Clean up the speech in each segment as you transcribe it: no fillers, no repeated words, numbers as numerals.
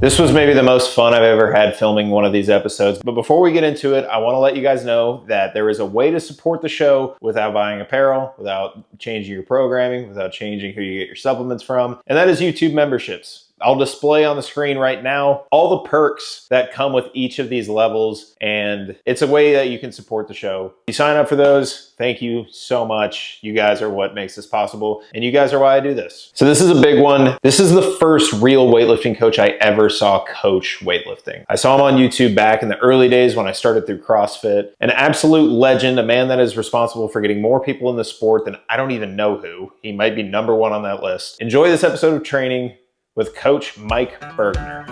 This was maybe the most fun I've ever had filming one of these episodes. But before we get into it, I want to let you guys know that there is a way to support the show without buying apparel, without changing your programming, without changing who you get your supplements from, and that is YouTube memberships. I'll display on the screen right now all the perks that come with each of these levels, and it's a way that you can support the show. You sign up for those, thank you so much. You guys are what makes this possible, and you guys are why I do this. So this is a big one. This is the first real weightlifting coach I ever saw coach weightlifting. I saw him on YouTube back in the early days when I started through CrossFit. An absolute legend, a man that is responsible for getting more people in the sport than I don't even know who. He might be #1 on that list. Enjoy this episode of training with Coach Mike Bergner.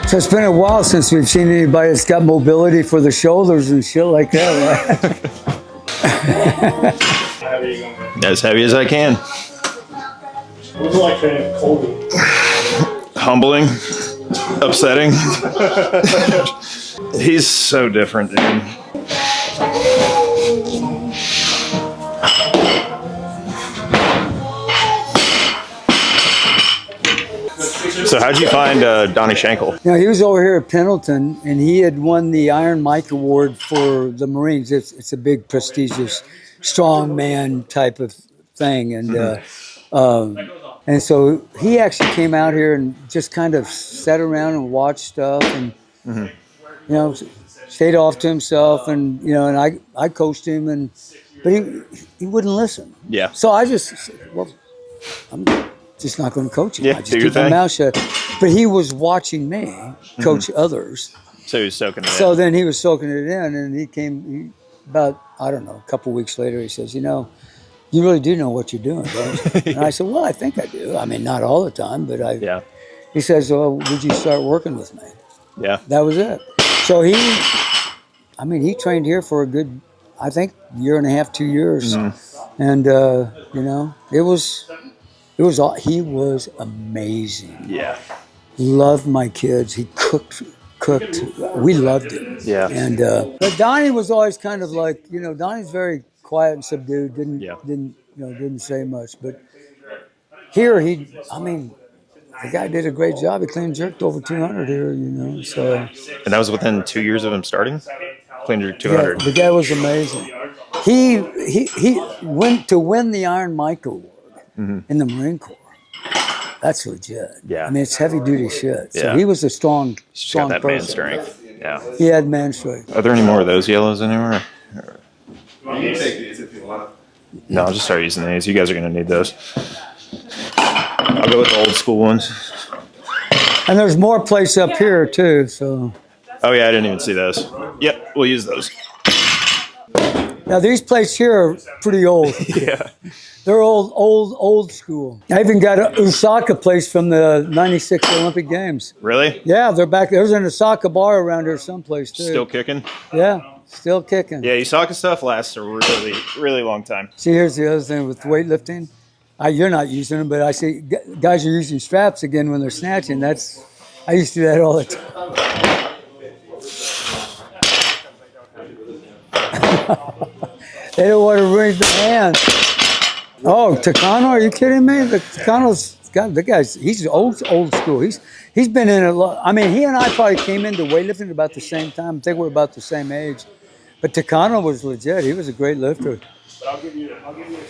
So it's been a while since we've seen anybody that's got mobility for the shoulders and shit like that, right? As heavy as I can. What's it like training with Colby? Humbling, upsetting. He's so different, dude. So how'd you find Donnie Shankle? You know, he was over here at Pendleton, and he had won the Iron Mike Award for the Marines. It's a big, prestigious, strong man type of thing, and and so he actually came out here and just kind of sat around and watched stuff, and you know, stayed off to himself, and you know, and I coached him, but he wouldn't listen. Yeah. So I just said, well, I'm just not going to coach him. Yeah, I just do your keep my thing. mouth shut. But he was watching me coach others. So he was soaking it So in. then he was soaking it in, and he came about, I don't know, a couple weeks later. He says, you know, you really do know what you're doing, don't you? And I said, well, I think I do. I mean, not all the time, but I. Yeah. He says, well, would you start working with me? Yeah. That was it. So he trained here for a good, I think, 1.5, 2 years. And, you know, he was amazing. Yeah. Loved my kids. He cooked. We loved him. Yeah. And, but Donnie was always kind of like, you know, Donnie's very quiet and subdued, didn't say much. But here the guy did a great job. He clean and jerked over 200 here, you know. So. And that was within 2 years of him starting? Clean jerk 200. Yeah, the guy was amazing. He went to win the Iron Mike Award in the Marine Corps. That's legit. Yeah. I mean, it's heavy duty shit. So Yeah. he was a strong Got that man person. strength. Yeah. He had man strength. Are there any more of those yellows anywhere? You can take these if you want. No, I'll just start using these. You guys are going to need those. I'll go with the old school ones. And there's more plates up here too. So Oh, yeah, I didn't even see those. Yep, we'll use those. now these plates here are pretty old. Yeah. They're old school. I even got a Osaka place from the '96 Olympic Games. Really? Yeah, they're back. There's an Osaka bar around here someplace too. Still kicking? Yeah, still kicking. Yeah, Osaka stuff lasts a really, really long time. See, here's the other thing with weightlifting. You're not using them, but I see guys are using straps again when they're snatching. I used to do that all the time. They don't want to ruin the hands. Oh, Takano, are you kidding me? Takano's got the guy's. He's old school. He's been in a lot. I mean, he and I probably came into weightlifting about the same time. I think we're about the same age. But Takano was legit. He was a great lifter. But I'll give you a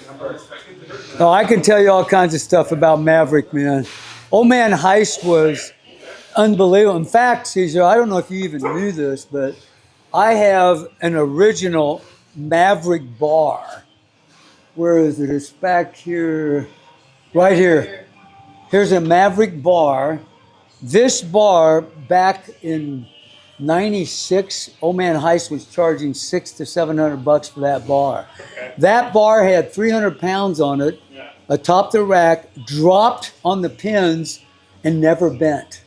number. No, I can tell you all kinds of stuff about Maverick, man. Old man Heist was unbelievable. In fact, Caesar, I don't know if you even knew this, but I have an original Maverick bar. Where is it? It's back here, right here. Here's a Maverick bar. This bar back in '96, old man Heist was charging $600 to $700 for that bar. That bar had 300 pounds on it, atop the rack, dropped on the pins, and never bent.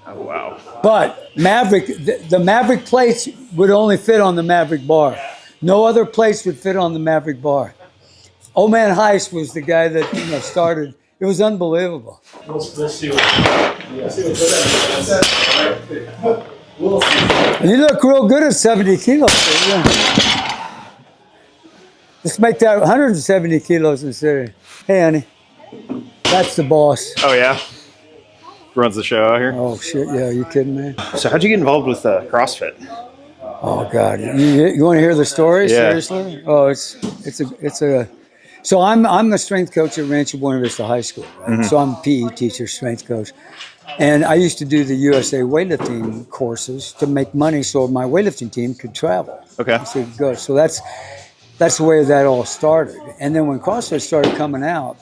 Oh, wow. But Maverick, the Maverick plates would only fit on the Maverick bar. No other plates would fit on the Maverick bar. Old man Heist was the guy that started. It was unbelievable. Let's see what. Let's see what. You look real good at 70 kilos. Yeah. Let's make that 170 kilos in city. Hey, honey. That's the boss. Oh yeah, runs the show out here. Oh, shit. Yeah, you kidding me? So how'd you get involved with CrossFit? Oh, God. You want to hear the story? Yeah. Seriously? Oh, it's a. So I'm the strength coach at Rancho Buena Vista High School. Right? So I'm a PE teacher, strength coach. And I used to do the USA weightlifting courses to make money so my weightlifting team could travel. Okay. So go. So that's the way that all started. And then when CrossFit started coming out,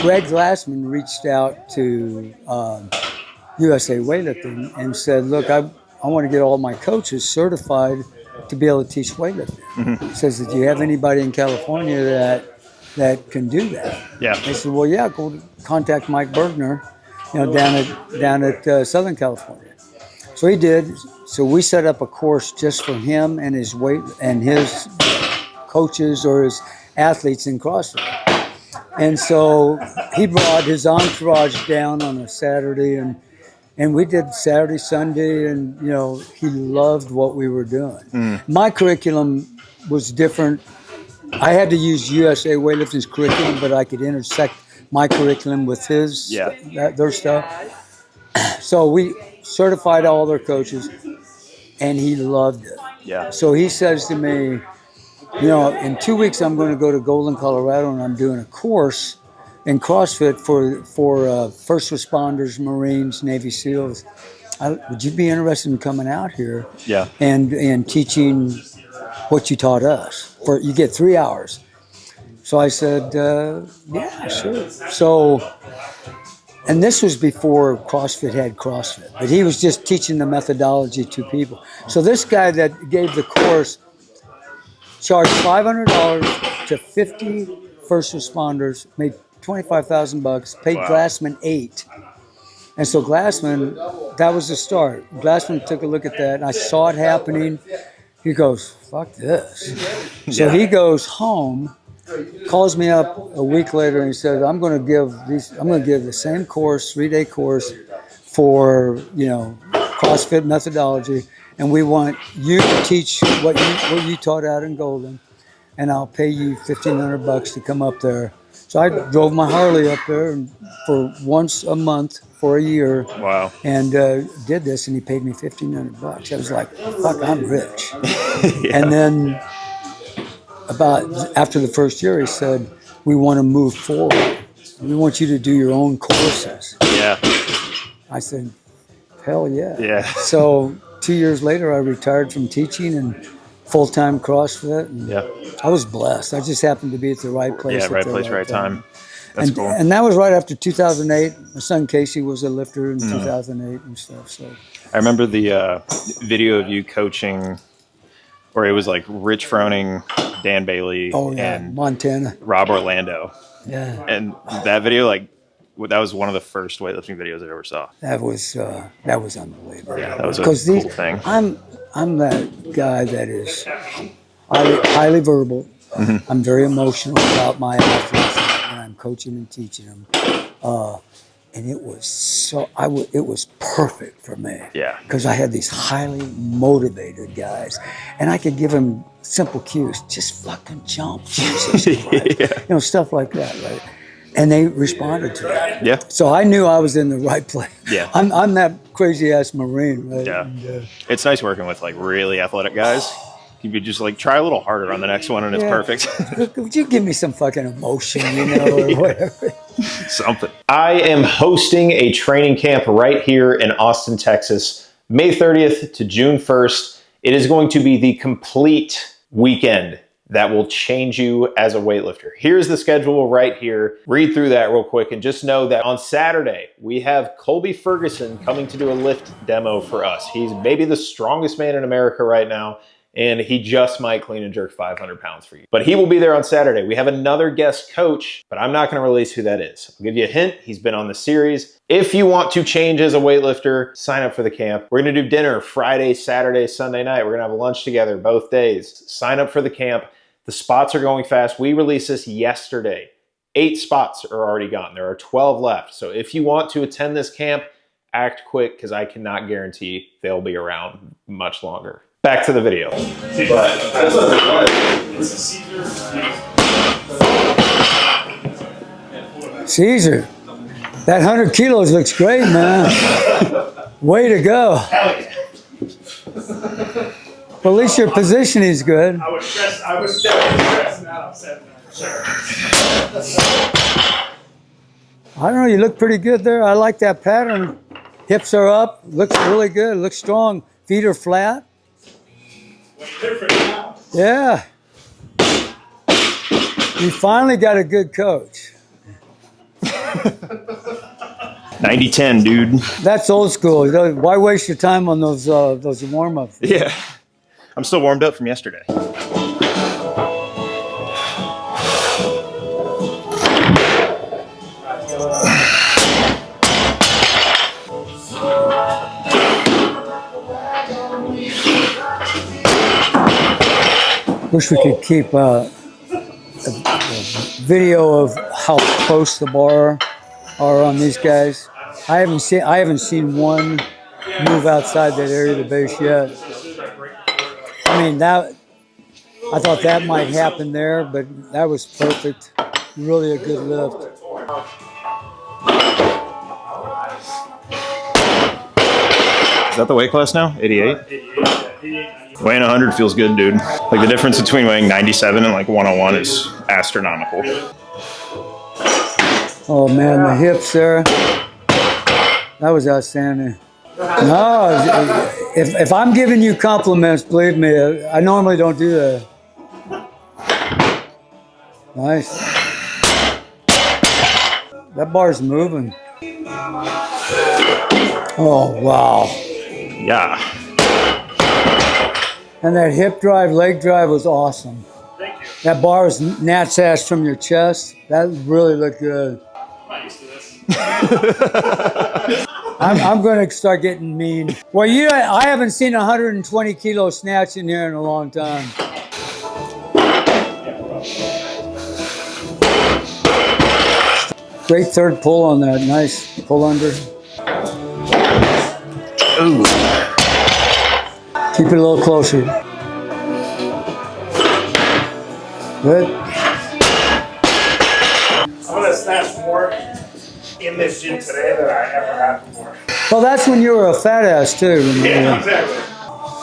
Greg Glassman reached out to USA Weightlifting and said, look, I want to get all my coaches certified to be able to teach weightlifting. He says, do you have anybody in California that can do that? Yeah. I said, well, yeah, go contact Mike Bergner, down at Southern California. So he did. So we set up a course just for him and his coaches or his athletes in CrossFit. And so he brought his entourage down on a Saturday, and we did Saturday, Sunday, and he loved what we were doing. My curriculum was different. I had to use USA Weightlifting's curriculum, but I could intersect my curriculum with his, their stuff. So we certified all their coaches, and he loved it. Yeah. So he says to me, in 2 weeks I'm going to go to Golden, Colorado, and I'm doing a course in CrossFit for first responders, Marines, Navy SEALs. Would you be interested in coming out here? Yeah. And teaching what you taught us? You get 3 hours. So I said, yeah, sure. So, and this was before CrossFit had CrossFit, but he was just teaching the methodology to people. So this guy that gave the course charged $500 to 50 first responders, made $25,000, paid Glassman $8,000. And so Glassman, that was the start. Glassman took a look at that, and I saw it happening. He goes, fuck this. So he goes home, calls me up a week later, and he says, I'm going to give the same course, 3-day course for, CrossFit methodology, and we want you to teach what you taught out in Golden, and I'll pay you $1,500 to come up there. So I drove my Harley up there for once a month for a year. Wow. And did this, and he paid me $1,500. I was like, fuck, I'm rich. And then after the first year, he said, we want to move forward. We want you to do your own courses. Yeah. I said, hell yeah. Yeah. So 2 years later, I retired from teaching and full-time CrossFit. And I was blessed. I just happened to be at the right place. Yeah, right place, right time. That's cool. And that was right after 2008. My son Casey was a lifter in 2008 and stuff. So I remember the video of you coaching, where it was like Rich Froning, Dan Bailey, and Montana, Rob Orlando. Yeah. And that video, that was one of the first weightlifting videos I ever saw. That was unbelievable. Yeah, that was a cool thing. I'm that guy that is highly verbal. I'm very emotional about my athletes when I'm coaching and teaching them. And it was perfect for me. Yeah. Because I had these highly motivated guys, and I could give them simple cues. Just fucking jump, Jesus Christ. Stuff like that, right? And they responded to that. Yeah. So I knew I was in the right place. Yeah. I'm that crazy ass Marine, right? Yeah. And, it's nice working with really athletic guys. You could just try a little harder on the next one, and it's perfect. Would you give me some fucking emotion, or whatever? Something. I am hosting a training camp right here in Austin, Texas, May 30th to June 1st. It is going to be the complete weekend that will change you as a weightlifter. Here's the schedule right here. Read through that real quick and just know that on Saturday, we have Colby Ferguson coming to do a lift demo for us. He's maybe the strongest man in America right now, and he just might clean and jerk 500 pounds for you. But he will be there on Saturday. We have another guest coach, but I'm not gonna release who that is. I'll give you a hint, he's been on the series. If you want to change as a weightlifter, sign up for the camp. We're gonna do dinner Friday, Saturday, Sunday night. We're gonna have a lunch together both days. Sign up for the camp. The spots are going fast. We released this yesterday. 8 spots are already gone. There are 12 left. So if you want to attend this camp, act quick because I cannot guarantee they'll be around much longer. Back to the video. Caesar, that 100 kilos looks great, man. Way to go. Well, at least your positioning is good. I was definitely stressing out on 7 I don't know, you look pretty good there. I like that pattern. Hips are up, looks really good, looks strong. Feet are flat. Different now. Yeah. You finally got a good coach. 90-10, dude. That's old school. Why waste your time on those warm-ups? Yeah. I'm still warmed up from yesterday. Wish we could keep a video of how close the bar are on these guys. I haven't seen one move outside that area of the base yet. I mean, I thought that might happen there, but that was perfect. Really a good lift. Is that the weight class now? 88? 88. Weighing 100 feels good, dude. Like the difference between weighing 97 and like 101 is astronomical. Oh man, the hips there. That was outstanding. No, if I'm giving you compliments, believe me, I normally don't do that. Nice. That bar's moving. Oh, wow. Yeah. And that hip drive, leg drive was awesome. Thank you. That bar was nat's ass from your chest. That really looked good. I'm not used to this. I'm going to start getting mean. Well, I haven't seen 120 kilo snatch in here in a long time. Great third pull on that. Nice pull under. Ooh. Keep it a little closer. Good. I'm going to snatch more in this gym today than I ever had before. Well, that's when you were a fat ass too. Yeah, exactly.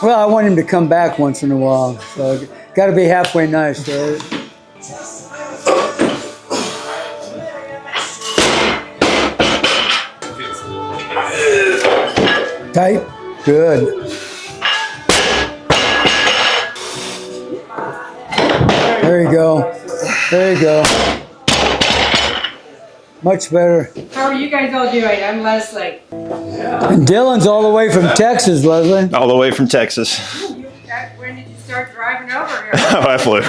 Well, I want him to come back once in a while. So got to be halfway nice, right? Tight. Good. There you go. There you go. Much better. How are you guys all doing? I'm Leslie. And Dylan's all the way from Texas, Leslie. All the way from Texas. When did you start driving over here? Oh, I flew.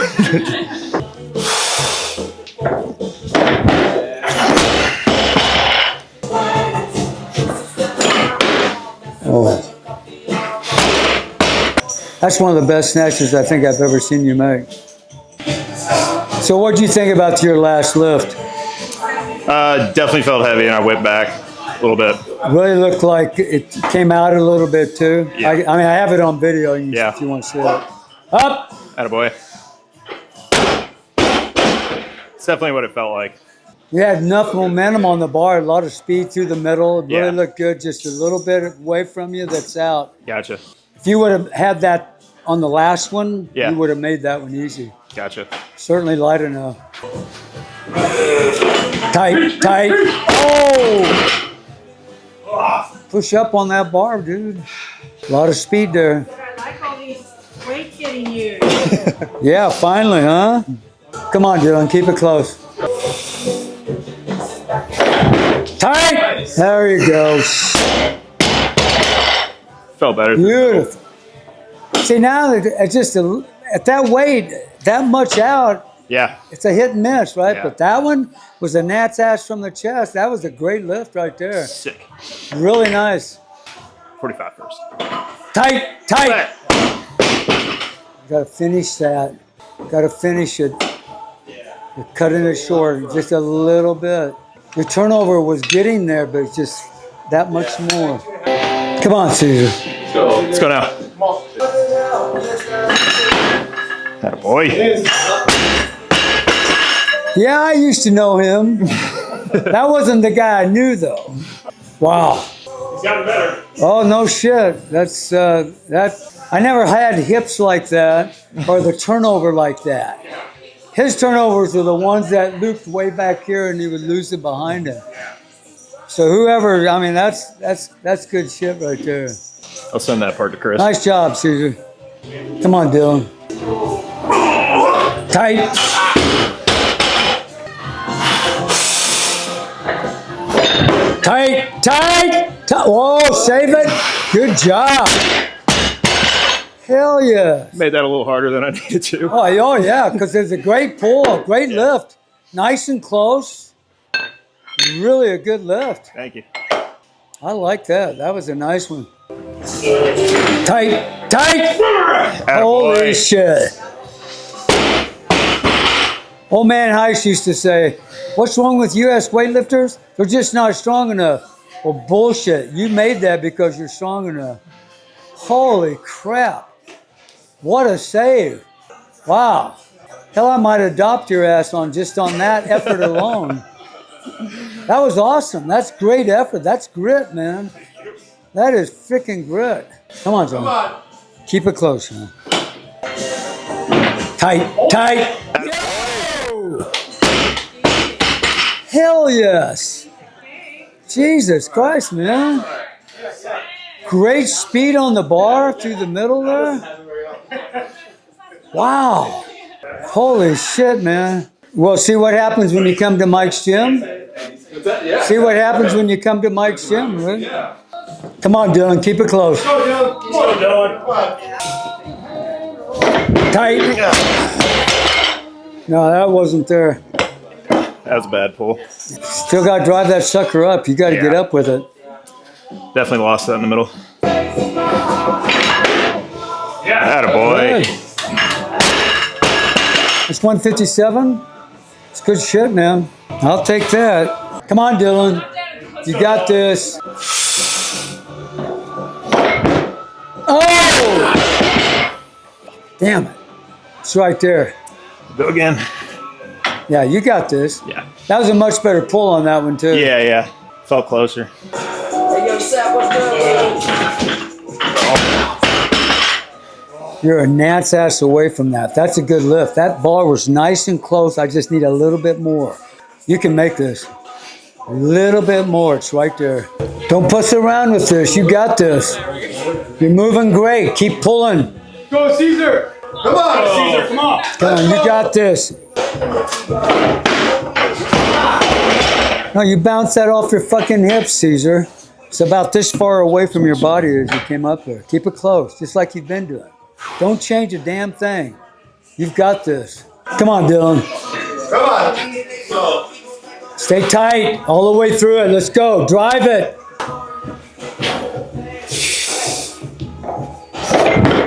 Oh. That's one of the best snatches I think I've ever seen you make. So what do you think about your last lift? Definitely felt heavy and I whipped back a little bit. Really looked like it came out a little bit too. Yeah. I mean, I have it on video Yeah. if you want to see it. Up! Attaboy. It's definitely what it felt like. You had enough momentum on the bar, a lot of speed through the middle. It really looked good. Just a little bit away from you, that's out. Gotcha. If you would have had that on the last one, Yeah. you would have made that one easy. Gotcha. Certainly light enough. Tight, tight. Oh! Push up on that bar, dude. A lot of speed there. I like all these weights getting used. Yeah, finally, huh? Come on, Dylan, keep it close. Tight! There you go. Felt better. Beautiful. See, now that it's just at that weight, that much out, Yeah. it's a hit and miss, right? Yeah. But that one was a nat's ass from the chest. That was a great lift right there. Sick. Really nice. 45 first. Tight, tight. Got to finish that. Got to finish it. You're cutting it short just a little bit. Your turnover was getting there, but it's just that much more. Come on, Caesar. Let's go now. Attaboy. Yeah, I used to know him. That wasn't the guy I knew, though. Wow. He's gotten better. Oh, no shit. That's that. I never had hips like that or the turnover like that. His turnovers were the ones that looped way back here, and he would lose it behind him. So whoever, I mean, that's good shit right there. I'll send that part to Chris. Nice job, Caesar. Come on, Dylan. Tight. Tight, tight. Whoa, save it. Good job. Hell yeah. Made that a little harder than I needed to. Oh yeah, because there's a great pull, a great lift. Nice and close. Really a good lift. Thank you. I like that. That was a nice one. Tight, tight. Holy shit. Old man Heiss used to say, what's wrong with U.S. weightlifters? They're just not strong enough. Well, bullshit. You made that because you're strong enough. Holy crap. What a save. Wow. Hell, I might adopt your ass on just on that effort alone. That was awesome. That's great effort. That's grit, man. That is freaking grit. Come on, John. Come on. Keep it close, man. Tight, tight. Yo! Hell yes. Jesus Christ, man. Great speed on the bar through the middle there. Wow. Holy shit, man. Well, see what happens when you come to Mike's gym? See what happens when you come to Mike's gym, right? Come on, Dylan, keep it close. Come on, Dylan. Tight. No, that wasn't there. That was a bad pull. Still got to drive that sucker up. You got to get up with it. Definitely lost that in the middle. Yeah. Attaboy. Good. It's 157. It's good shit, man. I'll take that. Come on, Dylan. You got this. Oh! Damn it. It's right there. Go again. Yeah, you got this. Yeah. That was a much better pull on that one, too. Yeah. Felt closer. Hey, yo, Seth, what's good? You're a gnat's ass away from that. That's a good lift. That bar was nice and close. I just need a little bit more. You can make this. A little bit more. It's right there. Don't puss around with this. You got this. You're moving great. Keep pulling. Go, Caesar. Come on, Caesar. Come on. Come on, you got this. No, you bounce that off your fucking hips, Caesar. It's about this far away from your body as you came up there. Keep it close, just like you've been doing. Don't change a damn thing. You've got this. Come on, Dylan. Come on. Stay tight all the way through it. Let's go. Drive it.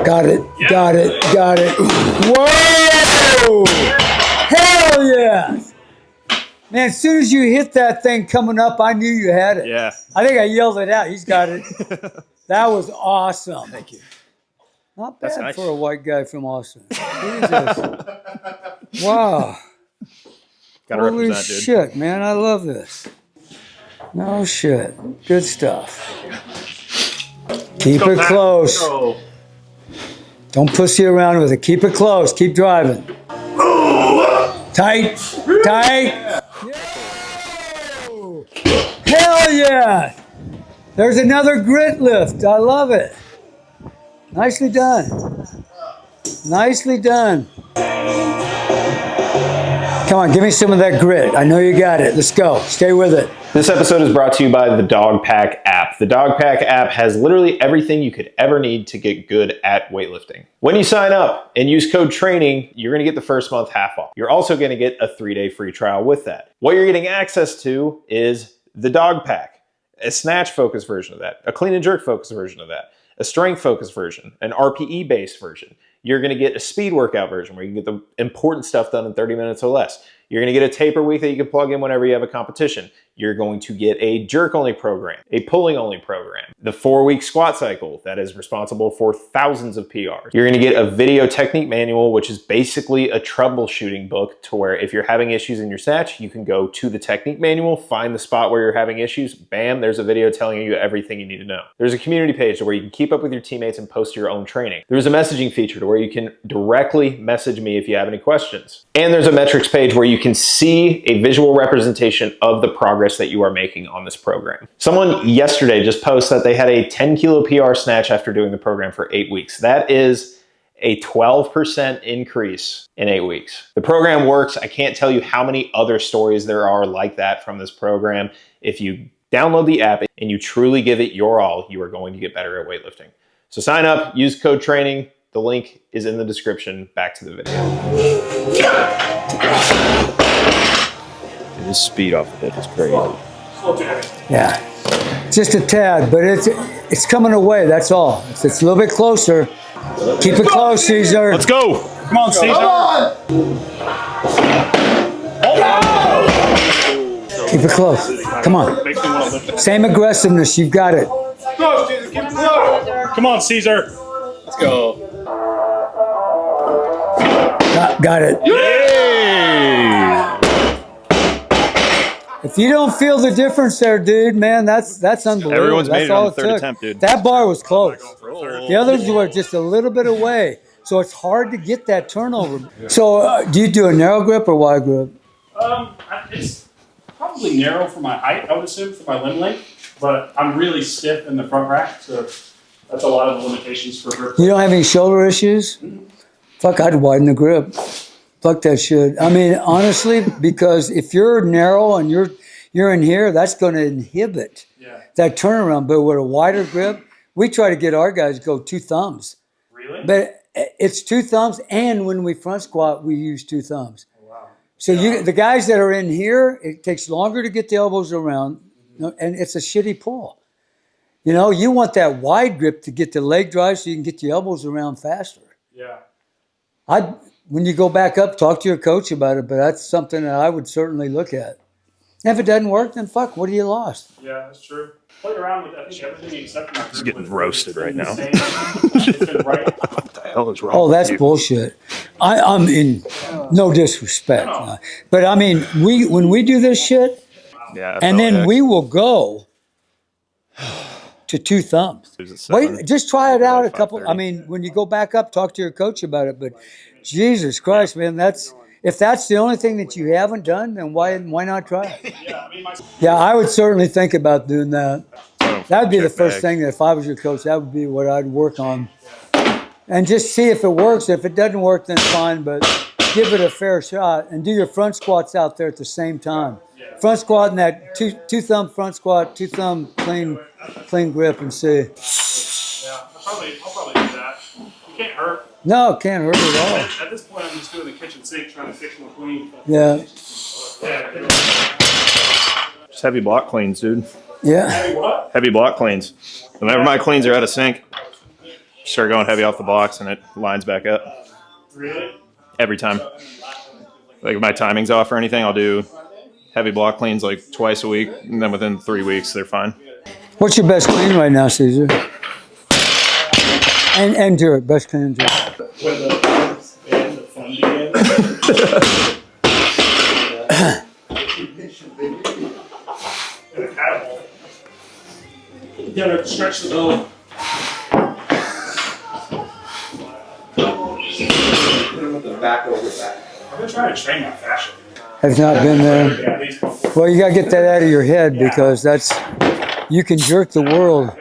Got it. Got it. Got it. Whoa! Hell yeah! Man, as soon as you hit that thing coming up, I knew you had it. Yeah. I think I yelled it out. He's got it. That was awesome. Thank you. Not That's bad nice. for a white guy from Austin. Jesus. Wow. Gotta Holy represent, dude. shit, man. I love this. No shit. Good stuff. Keep it close. Go. Don't pussy around with it. Keep it close. Keep driving. Tight. Tight. Yo! Hell yeah. There's another grit lift. I love it. Nicely done. Nicely done. Come on, give me some of that grit. I know you got it. Let's go. Stay with it. This episode is brought to you by the Dogpack app. The Dogpack app has literally everything you could ever need to get good at weightlifting. When you sign up and use code TRAINING, you're going to get the first month half off. You're also going to get a 3-day free trial with that. What you're getting access to is the Dogpack, a snatch focused version of that, a clean and jerk focused version of that, a strength focused version, an RPE based version. You're going to get a speed workout version where you can get the important stuff done in 30 minutes or less. You're going to get a taper week that you can plug in whenever you have a competition. You're going to get a jerk-only program, a pulling-only program, the 4-week squat cycle that is responsible for thousands of PRs. You're going to get a video technique manual, which is basically a troubleshooting book to where if you're having issues in your snatch, you can go to the technique manual, find the spot where you're having issues, bam, there's a video telling you everything you need to know. There's a community page where you can keep up with your teammates and post your own training. There's a messaging feature to where you can directly message me if you have any questions. And there's a metrics page where you can see a visual representation of the progress that you are making on this program. Someone yesterday just posted that they had a 10 kilo PR snatch after doing the program for 8 weeks. That is a 12% increase in 8 weeks. The program works. I can't tell you how many other stories there are like that from this program. If you download the app and you truly give it your all, you are going to get better at weightlifting. So sign up, use code TRAINING. The link is in the description. Back to the video. His speed off of it is crazy. Yeah, just a tad, but it's coming away. That's all. It's a little bit closer. Keep it close, Caesar. Let's go. Come on, Caesar. Keep it close. Come on. Same aggressiveness. You've got it. Come on, Caesar. Let's go. Got it. Yay! If you don't feel the difference there, dude, man, that's unbelievable. Everyone's made That's it on all the third took. attempt, dude. That bar was close. The others were just a little bit away, so it's hard to get that turnover. So, do you do a narrow grip or wide grip? It's probably narrow for my height, I would assume, for my limb length, but I'm really stiff in the front rack, so that's a lot of the limitations for grip. You don't have any shoulder issues? Fuck, I'd widen the grip. Fuck that shit. I mean, honestly, because if you're narrow and you're in here, that's going to inhibit that turnaround. But with a wider grip, we try to get our guys to go 2 thumbs. Really? But it's 2 thumbs, and when we front squat, we use 2 thumbs. Oh, wow. So the guys that are in here, it takes longer to get the elbows around, and it's a shitty pull. You know, you want that wide grip to get the leg drive so you can get the elbows around faster. Yeah. When you go back up, talk to your coach about it, but that's something that I would certainly look at. If it doesn't work, then fuck, what have you lost? Yeah, that's true. Played around with, I think, everything except for my grip. getting roasted right now. It's been right. What the hell is wrong? Oh, that's with you? bullshit. I'm in no disrespect. But I mean, when we do this shit, Yeah. and then we will go to 2 thumbs. Wait, just try it out a couple. I mean, when you go back up, talk to your coach about it. But Jesus Christ, man, if that's the only thing that you haven't done, then why not try it? Yeah, I would certainly think about doing that. That would be the first thing that if I was your coach, that would be what I'd work on. And just see if it works. If it doesn't work, then fine, but give it a fair shot and do your front squats out there at the same time. Front squat and that two thumb front squat, 2 thumb clean grip and see. Yeah, I'll probably do that. You can't hurt. No, it can't hurt at all. At this point, I'm just doing the kitchen sink, trying to fix my clean. Yeah. Just heavy block cleans, dude. Yeah. What? Heavy block cleans. Whenever my cleans are out of sync, start going heavy off the blocks and it lines back up. Really? Every time. Like if my timing's off or anything, I'll do heavy block cleans like twice a week, and then within 3 weeks, they're fine. What's your best clean right now, Caesar? And do it. Best clean and do it. When the fun begins. And a catapult. You gotta stretch the belly. I've been trying to train my fascia. Has not been there. Yeah, these before. Well, you got to get that out of your head because you can jerk the world.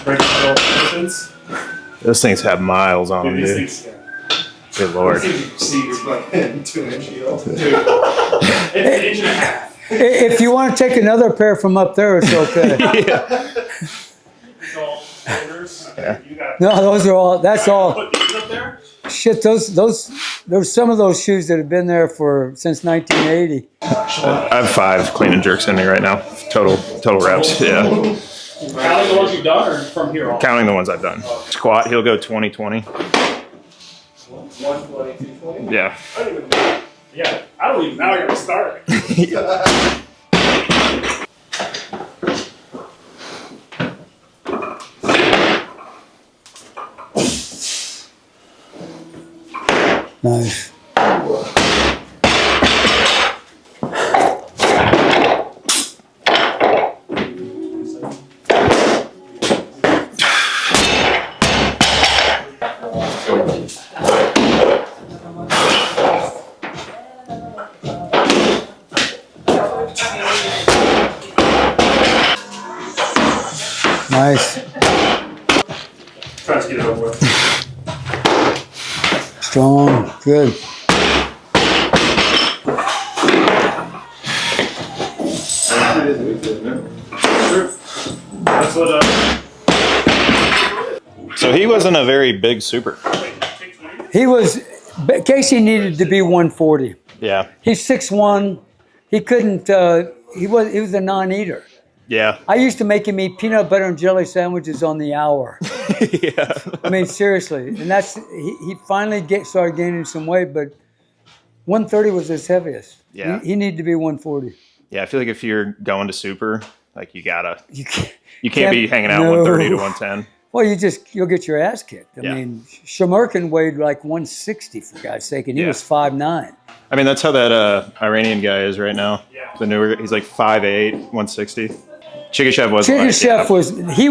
Break the distance. Those things have miles on them, These dude. things, yeah. Good lord. See, it's like 2-inch heel. Dude, it's 1.5 inches. If you want to take another pair from up there, it's okay. It's all shoulders. Yeah. You got No, those are all. That's all. put these up there. Shit, those there's some of those shoes that have been there since 1980. I have 5 clean and jerks in me right now. Total reps. Yeah. Counting the ones you've done or from here on? Counting the ones I've done. Squat, he'll go 20-20. 120, 220? Yeah. I don't even know. Yeah, I don't even know how you're gonna start. Nice. Nice. Try to get it over with. Strong. Good. That's what. So he wasn't a very big super. He was, Casey needed to be 140. Yeah. He's 6'1". He couldn't, he was a non-eater. Yeah. I used to make him eat peanut butter and jelly sandwiches on the hour. Yeah. I mean, seriously. And he finally started gaining some weight, but 130 was his heaviest. Yeah. He needed to be 140. Yeah, I feel like if you're going to super, like you can't can't- be hanging out no. 130 to 110. Well, you'll get your ass kicked. I Yeah. mean, Shamerkin weighed like 160 for God's sake, and he Yeah. was 5'9". I mean, that's how that Iranian guy is right now. Yeah. The newer, he's like 5'8", 160. Chikishev wasn't. Chikishev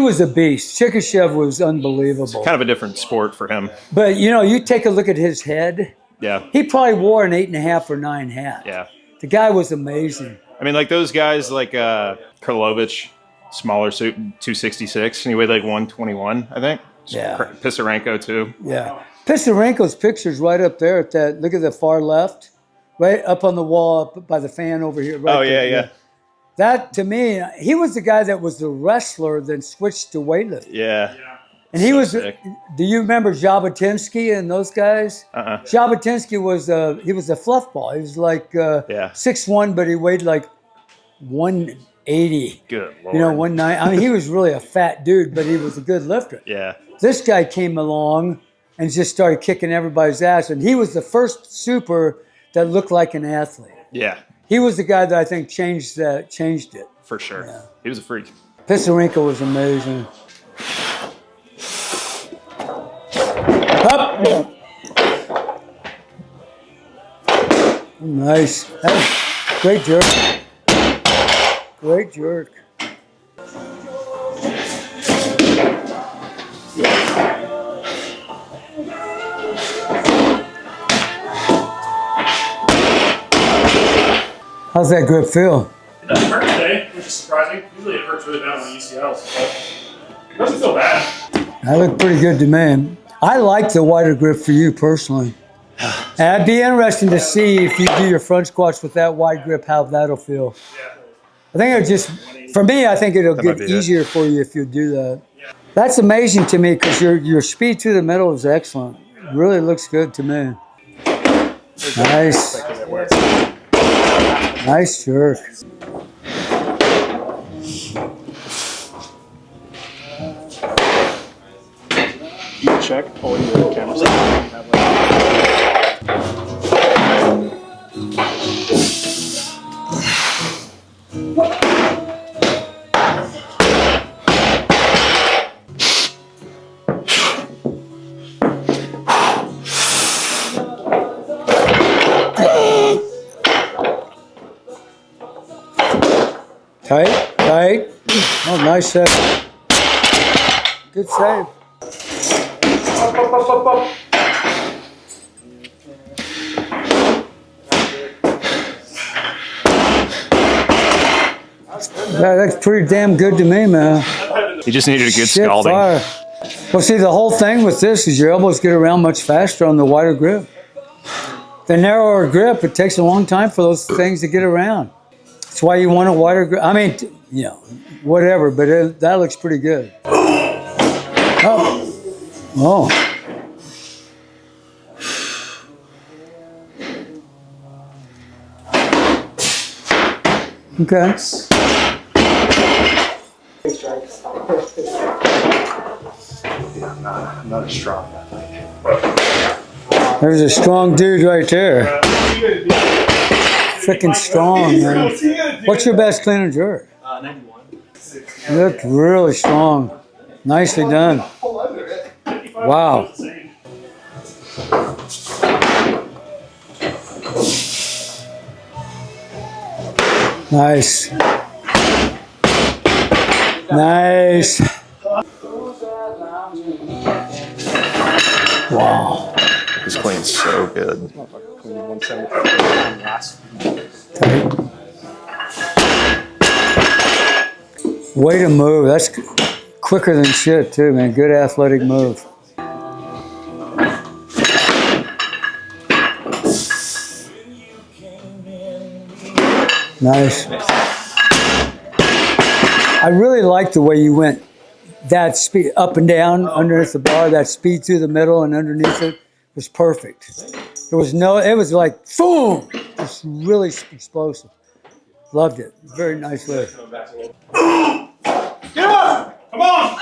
was a beast. Chikishev was unbelievable. kind of a different sport for him. But you take a look at his head. Yeah. He probably wore an 8.5 or 9 hat. Yeah. The guy was amazing. I mean, like those guys like Karlovich, smaller suit, 266, and he weighed like 121, I think. Yeah. Pisarenko too. Yeah. Pisarenko's picture's right up there at that. Look at the far left, right up on the wall up by the fan over here. Right Oh there. yeah. That to me, he was the guy that was the wrestler, then switched to weightlifting. Yeah. And he So was. sick. Do you remember Jabotinsky and those guys? Jabotinsky was he was a fluff ball. He was like 6'1", but he weighed like 180. Good Lord. 190. I mean, he was really a fat dude, but he was a good lifter. Yeah. This guy came along and just started kicking everybody's ass, and he was the first super that looked like an athlete. Yeah. He was the guy that I think changed it. For sure. Yeah. He was a freak. Pisarenko was amazing. Up. Nice. That was great jerk. Great jerk. How's that grip feel? It doesn't hurt today, which is surprising. Usually it hurts really bad on the UCLs, but it doesn't feel bad. That looked pretty good to me. I like the wider grip for you personally. And it'd be interesting to see if you do your front squats with that wide grip, how that'll feel. Yeah. I think it'll for me, I think it'll That get might be it. easier for you if you do that. That's amazing to me because your speed through the middle is excellent. It really looks good to me. Nice. Nice jerk. You check all your cameras. Tight, tight. Oh, nice save. Good save. That's pretty damn good to me, man. He just needed a good Shit scalding. fire. Well, see, the whole thing with this is your elbows get around much faster on the wider grip. The narrower grip, it takes a long time for those things to get around. That's why you want a wider grip. I mean, whatever, but that looks pretty good. Oh. Okay. I'm not as strong. There's a strong dude right there. Freaking strong, man. What's your best clean and jerk? 91. You look really strong. Nicely done. Wow. Nice. Nice. Wow. This clean's so good. 175 last. Tight. Way to move. That's quicker than shit, too, man. Good athletic move. Nice. I really like the way you went that speed up and down underneath the bar, that speed through the middle and underneath it was perfect. There was no, it was like, boom, just really explosive. Loved it. Very nice lift. Get up! Come on!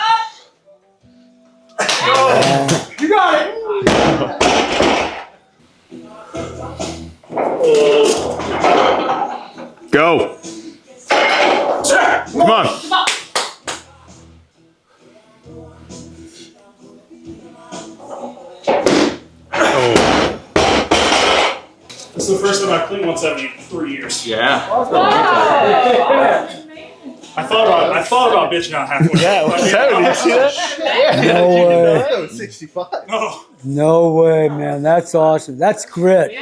You got it! Go. Come on. This is the first time I've cleaned 170 in 3 years. Yeah. I thought about bitching out halfway. Yeah, 170. You see that? No way. That was 65. Oh, No way, man. That's awesome. That's grit.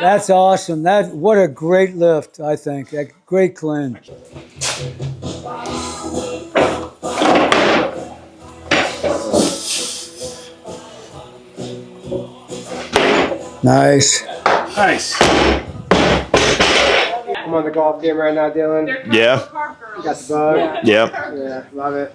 That's awesome. What a great lift, I think. A great clean. Nice. nice. I'm on the golf game right now, Dylan. Yeah. Got the bug. Yep. Yeah, love it.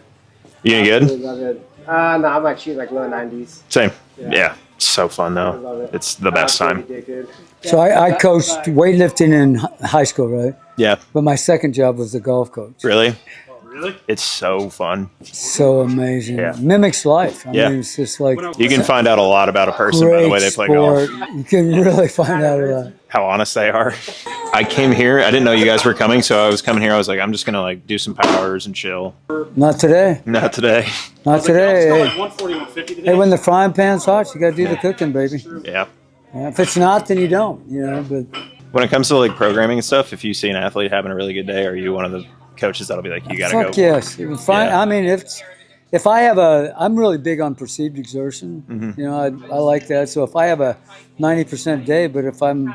You any good? Love it. No, I'm like shooting like low 90s. Same. Yeah. It's so fun Love though. it. It's the best time. Addicted. So I coached weightlifting in high school, right? Yeah. But my second job was the golf coach. Really? Really? It's so fun. So amazing. Yeah. Mimics life. I Yeah. mean, it's just like You can find out a lot about a person by the way they play golf. You can really find out a lot. How honest they are. I came here. I didn't know you guys were coming, so I was coming here. I was like, I'm just gonna like do some powers and chill. Not today. Not today. Not today. Like Hey, 140, 150 today. hey, when the frying pan's hot, you got to do the cooking, baby. Yeah. Yeah, if it's not, then you don't. You know, but When it comes to like programming and stuff, if you see an athlete having a really good day, are you one of the coaches that'll be like, you gotta fuck go? yes. Fine. Yeah. I mean, if I have I'm really big on perceived exertion. Mm-hmm. You know, I like that. So if I have a 90% day, but if I'm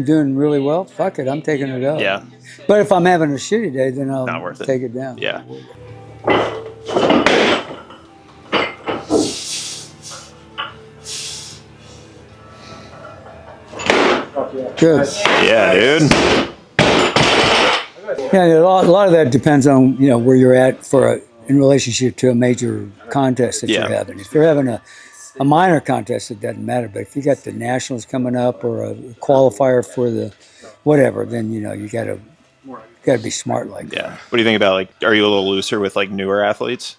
doing really well, fuck it, I'm taking it up. Yeah. But if I'm having a shitty day, then I'll Not worth it. take it down. Yeah. Good. Yeah, dude. Yeah, a lot of that depends on where you're at in relationship to a major contest that Yeah. you're having. If you're having a minor contest, it doesn't matter. But if you got the nationals coming up or a qualifier for the whatever, then you got to be smart like that. Yeah. What do you think about like, are you a little looser with like newer athletes?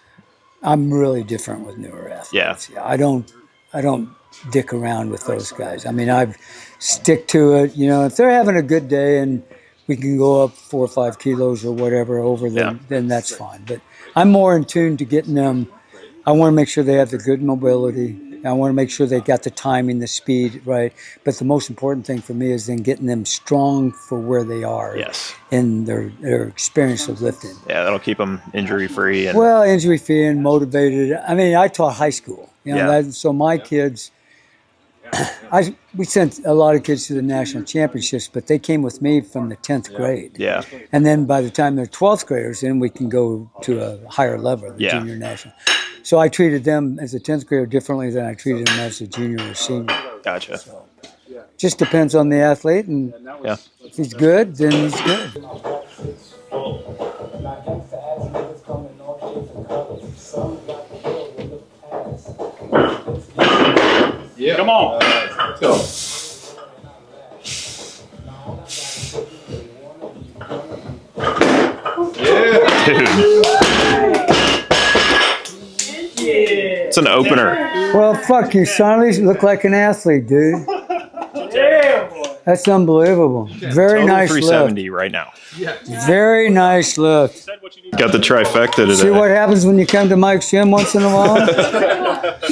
I'm really different with newer athletes. Yeah. I don't dick around with those guys. I mean, I stick to it. If they're having a good day and we can go up 4 or 5 kilos or whatever over them, then that's fine. But I'm more in tune to getting them. I want to make sure they have the good mobility. I want to make sure they got the timing, the speed, right? But the most important thing for me is then getting them strong for where they are Yes. in their experience of lifting. Yeah, that'll keep them injury free. And Well, injury free and motivated. I mean, I taught high school. So my kids, we sent a lot of kids to the national championships, but they came with me from the 10th grade. yeah. And then by the time they're 12th graders, then we can go to a higher level, the Yeah. junior national. So I treated them as a 10th grader differently than I treated them as a junior or senior. Gotcha. Just depends on the athlete, and Yeah. if he's good, then he's good. Yeah. Come on. Let's go. It's an opener. Well, fuck you, son. At least you look like an athlete, dude. That's unbelievable. Very Total nice 370 right now. lift. Very nice lift. Got the trifecta today. See what happens when you come to Mike's gym once in a while?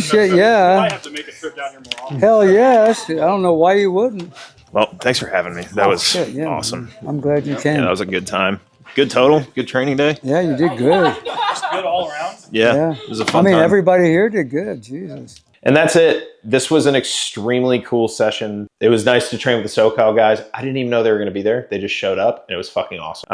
Shit, I yeah. have to make a trip down here more often. Hell yes. I don't know why you wouldn't. Well, thanks for having me. That was Shit, yeah. awesome. I'm glad you Yeah, came. that was a good time. Good total. Good training day. Yeah, you did good. Just good all around. Yeah, Yeah. it was a I fun mean, time. everybody here did good. Jesus. And that's it. This was an extremely cool session. It was nice to train with the SoCal guys. I didn't even know they were going to be there. They just showed up, and it was fucking awesome.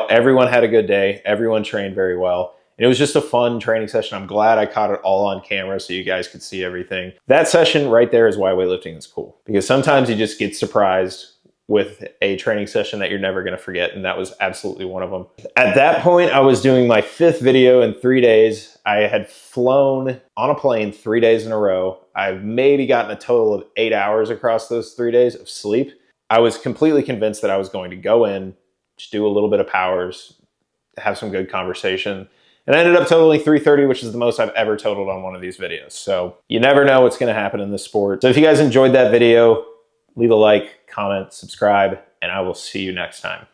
Everyone had a good day. Everyone trained very well. And it was just a fun training session. I'm glad I caught it all on camera so you guys could see everything. That session right there is why weightlifting is cool. Because sometimes you just get surprised with a training session that you're never going to forget, and that was absolutely one of them. At that point, I was doing my 5th video in 3 days. I had flown on a plane 3 days in a row. I've maybe gotten a total of 8 hours across those 3 days of sleep. I was completely convinced that I was going to go in, just do a little bit of powers, have some good conversation, and I ended up totaling 330, which is the most I've ever totaled on one of these videos. So you never know what's going to happen in this sport. So if you guys enjoyed that video, leave a like, comment, subscribe, and I will see you next time.